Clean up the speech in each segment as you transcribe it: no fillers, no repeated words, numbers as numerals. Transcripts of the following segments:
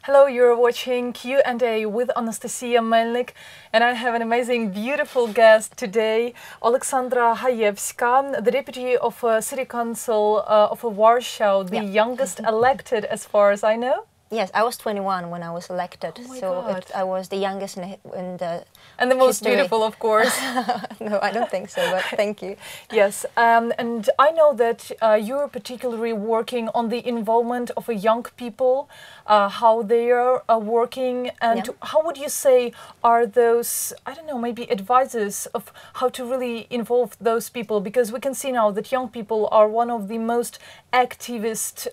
Hello, you're watching Q&A with Anastasia Melnik, and I have an amazing, beautiful guest today, Aleksandra Gajewska, the deputy of City Council of Warsaw, the youngest elected as far as I know. Yes, I was 21 when I was elected, I was the youngest in the And the most history. beautiful, of course. No, I don't think so, but thank you. Yes, and I know that you're particularly working on the involvement of young people, how they are working, and how would you say are those, I don't know, maybe advices of how to really involve those people? Because we can see now that young people are one of the most activists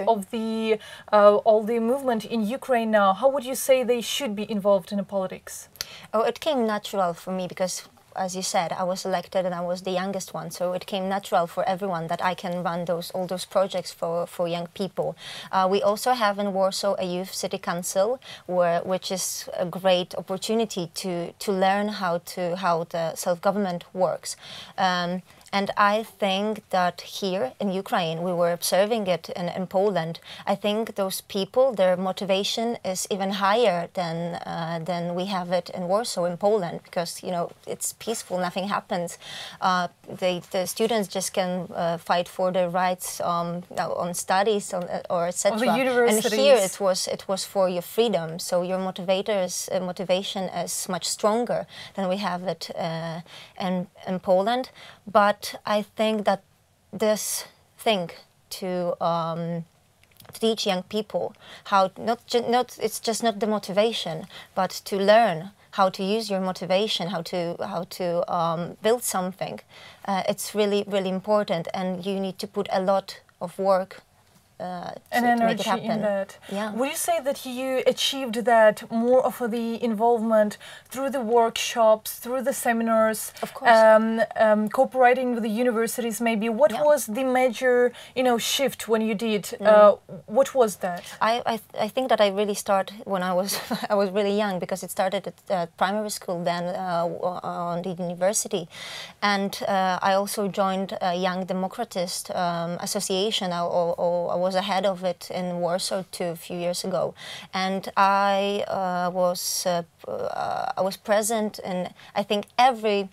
of the all the movement in Ukraine now. How would you say they should be involved in politics? Oh, it came natural for me because, as you said, I was elected and I was the youngest one, so it came natural for everyone that I can run all those projects for young people. We also have in Warsaw a youth city council, which is a great opportunity to learn how the self-government works. And I think that here in Ukraine, we were observing it in Poland. I think those people, their motivation is even higher than we have it in Warsaw, in Poland, because it's peaceful, nothing happens. The students just can fight for their rights on studies or etc. And here it was for your freedom. So your motivation is much stronger than we have it in Poland. But I think that this thing to teach young people how it's just not the motivation, but to learn how to use your motivation, how to build something. It's really, really important, and you need to put a lot of work and to make it energy happen. in that. Yeah. Would you say that you achieved that more of the involvement through the workshops, through the seminars, of course, cooperating with the universities? Maybe what was the major shift when you did? What was that? I think that I really started when I was I was really young, because it started at primary school, then on the university, and I also joined a Young Democratist Association. I was ahead of it in Warsaw too a few years ago, and I was present in, I think, every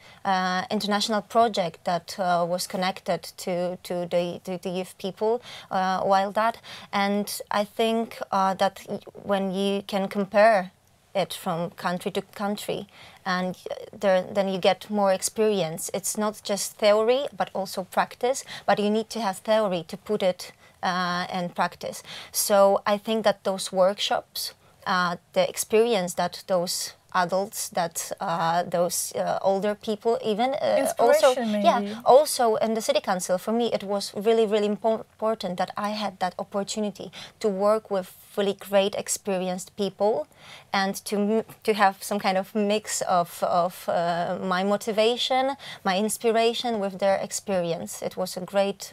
international project that was connected to the youth people while that, and I think that when you can compare it from country to country, and then you get more experience. It's not just theory, but also practice, but you need to have theory to put it in practice. So I think that those workshops, the experience that those adults, that those older people, even also in the city council, for me it was really, really important that I had that opportunity to work with really great experienced people, and to have some kind of mix of my motivation, my inspiration with their experience. It was a great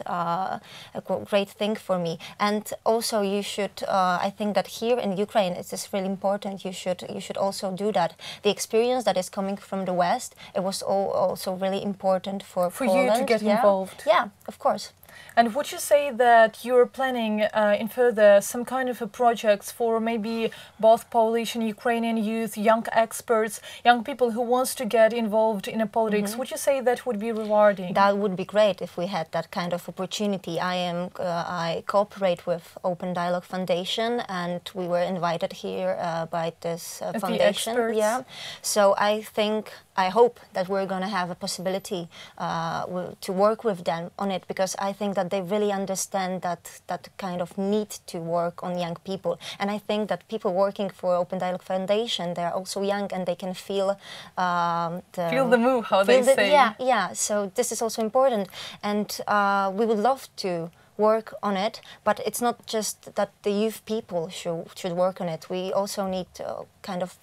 thing for me. And also you should, I think that here in Ukraine it is really important, you should also do that. The experience that is coming from the West, it was also really important for Poland. You to get involved. Yeah, of course. And would you say that you're planning in further some kind of projects for maybe both Polish and Ukrainian youth, young experts, young people who wants to get involved in politics? Would you say that would be rewarding? That would be great if we had that kind of opportunity. I cooperate with Open Dialog Foundation, and we were invited here by this foundation. Yeah. So I hope that we're going to have a possibility to work with them on it, because I think that they really understand that kind of need to work on young people. And I think that people working for Open Dialog Foundation, they're also young, and they can feel the move, how they say. Yeah. So this is also important, and we would love to work on it, but it's not just that the youth people should work on it. We also need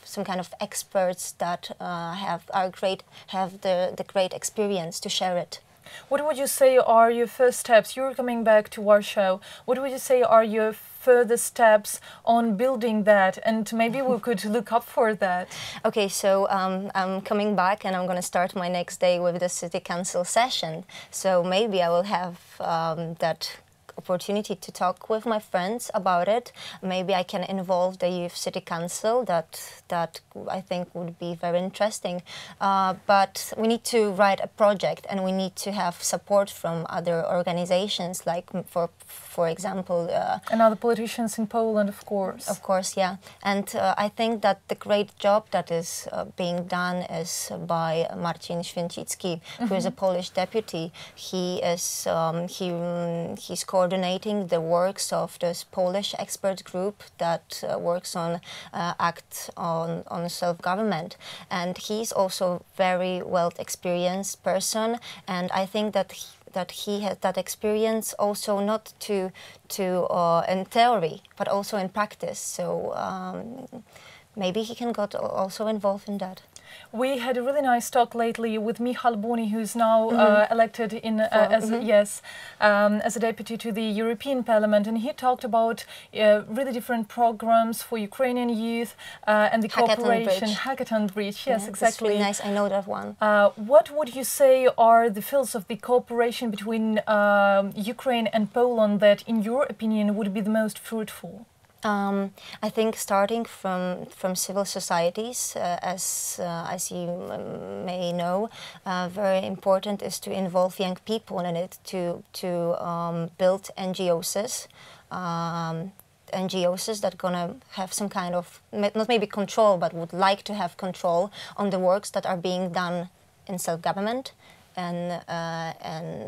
some kind of experts that have the great experience to share it. What would you say are your first steps? You're coming back to Warsaw. What would you say are your further steps on building that? And maybe we could look up for that. Okay, so I'm coming back, and I'm going to start my next day with the City Council session. So maybe I will have that opportunity to talk with my friends about it. Maybe I can involve the youth city council. That I think would be very interesting. But we need to write a project, and we need to have support from other organizations, like for example, and other politicians in Poland, of course. Of course, yeah. And I think that the great job that is being done is by Marcin Święcicki, who is a Polish deputy. He is he's coordinating the works of this Polish expert group that works on act on self-government, and he's also very well experienced person, and I think that he has that experience also not in theory but also in practice. So maybe he can get also involved in that. We had a really nice talk lately with Michal Boni, who is now elected in as a deputy to the European Parliament, and he talked about really different programs for Ukrainian youth and the cooperation. Hackathon Bridge, yes, exactly. That's really nice. I know that one. What would you say are the fields of the cooperation between Ukraine and Poland that, in your opinion, would be the most fruitful? I think starting from civil societies, as you may know, very important is to involve young people in it, to build NGOs. NGOs that gonna have some kind of, not maybe control, but would like to have control on the works that are being done in self-government and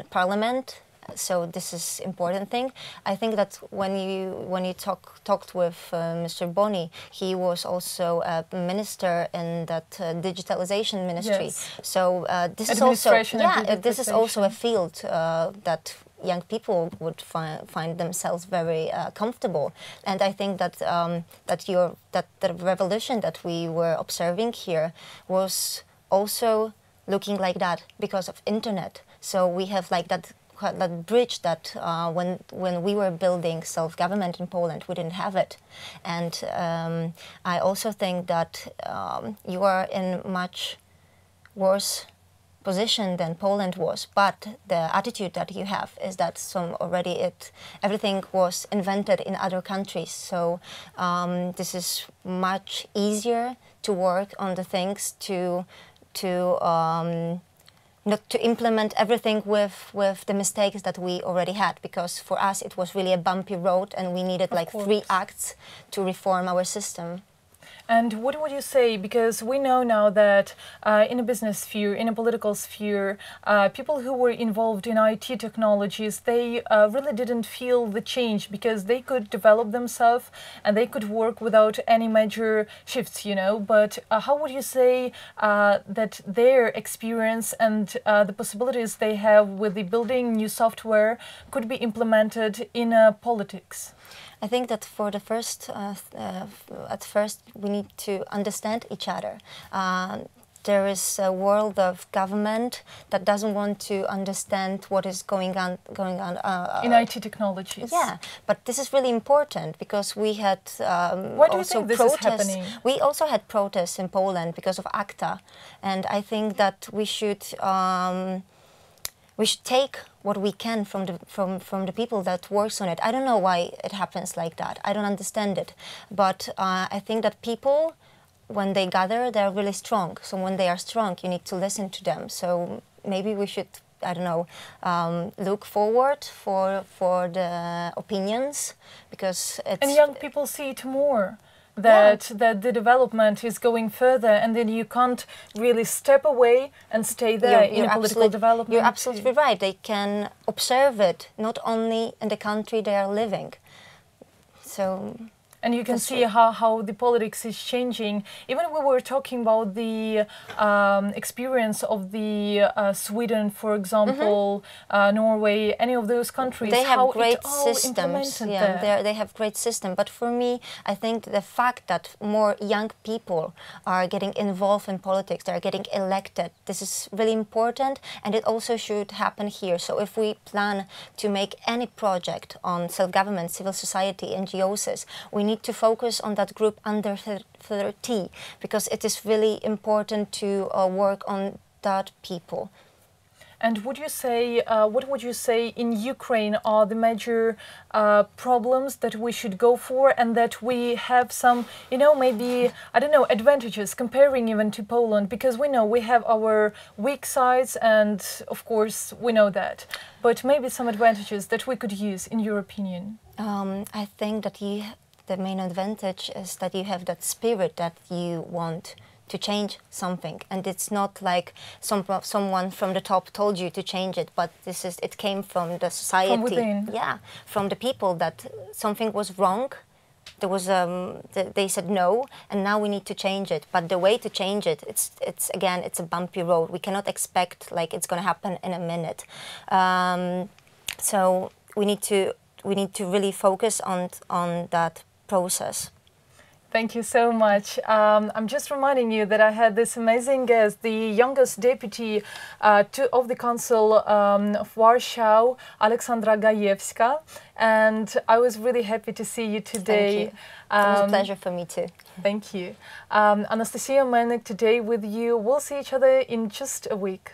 parliament. So this is important thing. I think that when you talked with Mr. Boni, he was also a minister in that digitalization ministry. Yes. So this is also a field that young people would find themselves very comfortable. And I think that that the revolution that we were observing here was also looking like that because of internet. So we have like that bridge that when we were building self-government in Poland, we didn't have it. And I also think that you are in much worse position than Poland was, but the attitude that you have is that everything was invented in other countries. So this is much easier to work on the things not to implement everything with the mistakes that we already had, because for us it was really a bumpy road and we needed like 3 acts to reform our system. And what would you say, because we know now that in a business sphere, in a political sphere, people who were involved in IT technologies, they really didn't feel the change because they could develop themselves and they could work without any major shifts, you know. But how would you say that their experience and the possibilities they have with the building new software could be implemented in politics? I think that for the at first we need to understand each other. There is a world of government that doesn't want to understand what is going on in IT technologies. Yeah, but this is really important because we had Why do you think this is happening? We also had protests in Poland because of ACTA, and I think that we should take what we can from the people that works on it. I don't know why it happens like that. I don't understand it. But I think that people, when they gather, they're really strong. So when they are strong, you need to listen to them. So maybe we should, I don't know, look forward for the opinions, because it's... And young people see it more. That the development is going further, and then you can't really step away and stay there in political development. You're absolutely right. They can observe it, not only in the country they are living. So... And you can see how the politics is changing. Even we were talking about the experience of the Sweden, for example, Norway, any of those countries. They have great systems. Yeah, they have great system. But for me, I think the fact that more young people are getting involved in politics, they are getting elected, this is really important, and it also should happen here. So if we plan to make any project on self-government, civil society, NGOs, we need to focus on that group under 30, because it is really important to work on that people. And would you say, what would you say in Ukraine are the major problems that we should go for, and that we have some, you know, maybe, I don't know, advantages comparing even to Poland? Because we know we have our weak sides, and of course we know that. But maybe some advantages that we could use, in your opinion? I think that the main advantage is that you have that spirit that you want to change something, and it's not like someone from the top told you to change it, but it came from the society, from within. Yeah, from the people, that something was wrong. There was they said no, and now we need to change it. But the way to change it, it's a bumpy road. We cannot expect like it's going to happen in a minute. So we need to really focus on that process. Thank you so much. I'm just reminding you that I had this amazing guest, the youngest deputy of the Council of Warsaw, Aleksandra Gajewska, and I was really happy to see you today. Thank you. It was a pleasure for me too. Thank you. Anastasia Melnik today with you. We'll see each other in just a week.